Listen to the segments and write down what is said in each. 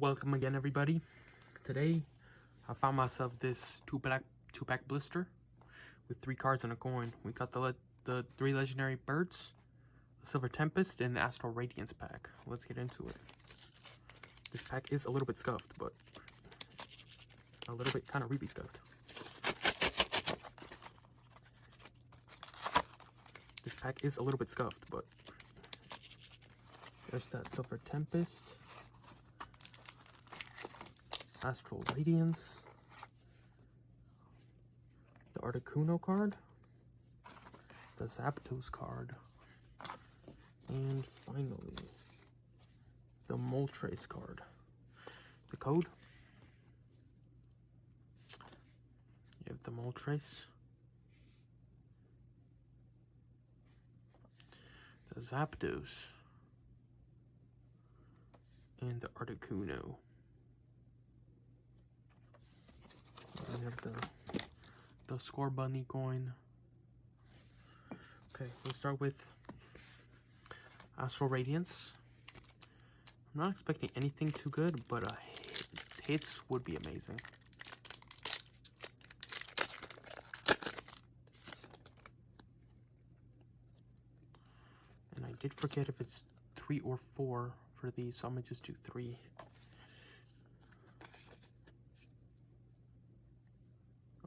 Welcome again, everybody. Today, I found myself this two-pack blister with 3 cards and a coin. We got the 3 legendary birds, the silver tempest, and the astral radiance pack. Let's get into it. This pack is a little bit scuffed, but a little bit kind of really scuffed. This pack is a little bit scuffed, but there's that silver tempest, astral radiance, the arcticuno card, the zapdos card, and finally the moltres card. The code, you have the moltres, the zapdos, and the arcticuno. We have the scorbunny coin. Okay, we'll start with astral radiance. I'm not expecting anything too good, but hits would be amazing. And I did forget if it's 3 or 4 for these, so I'm gonna just do 3.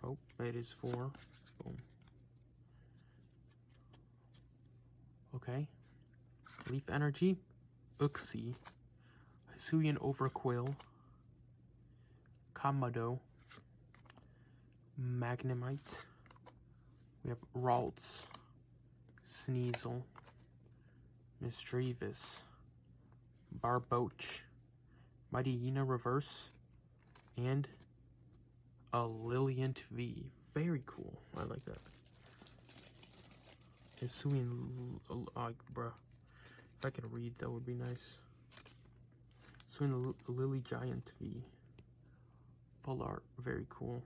Oh, it is 4. Boom. Okay. Leaf energy, Uxie, Hisuian Overquill, Kamado, Magnemite. We have Ralts, Sneasel, Misdreavus, Barboach, Mighty Hyena Reverse, and a Lilliant V. Very cool. I like that. Hisuian, bruh. If I could read, that would be nice. Hisuian Lily Giant V. Full art. Very cool.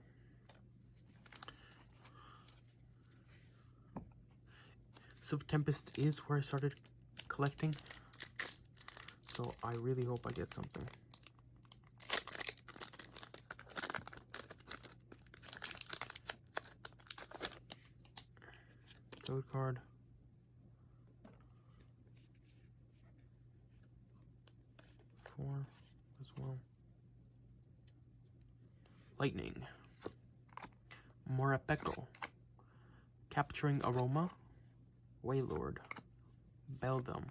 Silver Tempest is where I started collecting, so I really hope I get something. Code card. Four as well. Lightning. Morapeko. Capturing Aroma. Waylord. Beldum.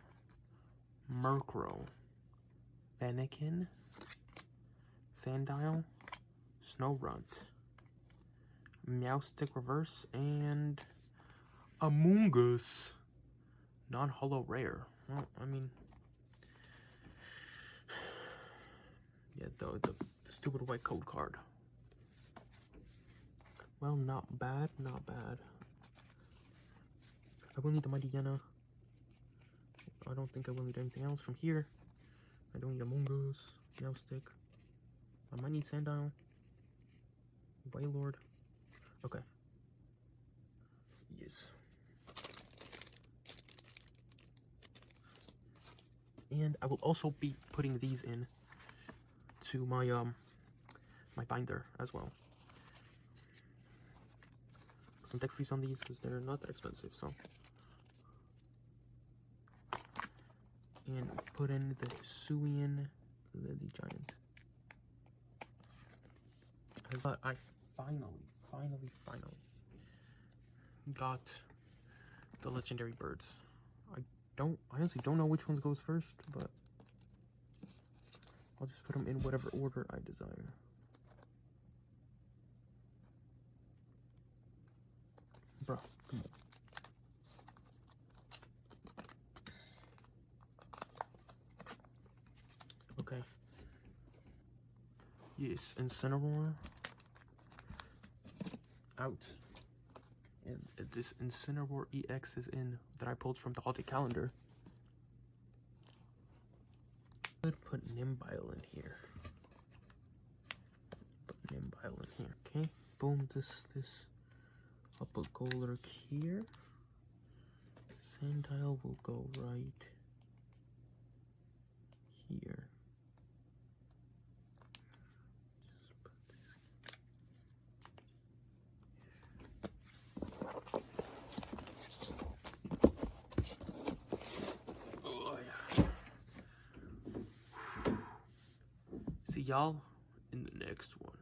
Murkrow. Fennekin. Sandile. Snowrunt. Meowstic Reverse, and Among Us. Non-holo rare. Well, I mean, yeah, the stupid white code card. Well, not bad, not bad. I will need the Mighty Hyena. I don't think I will need anything else from here. I don't need Among Us, Meowstic. I might need Sandile. Waylord. Okay. Yes. And I will also be putting these in to my my binder as well. Put some text leaves on these because they're not that expensive, so. And put in the Hisuian Lily Giant. But I finally got the legendary birds. I honestly don't know which ones goes first, but I'll just put them in whatever order I desire. Bruh, come on. Okay. Yes, Incineroar out. And this Incineroar EX is in that I pulled from the holiday calendar. I could put Nimbile in here. Okay. Boom, this. I'll put Golurk here. Sandile will go right here. y'all in the next one.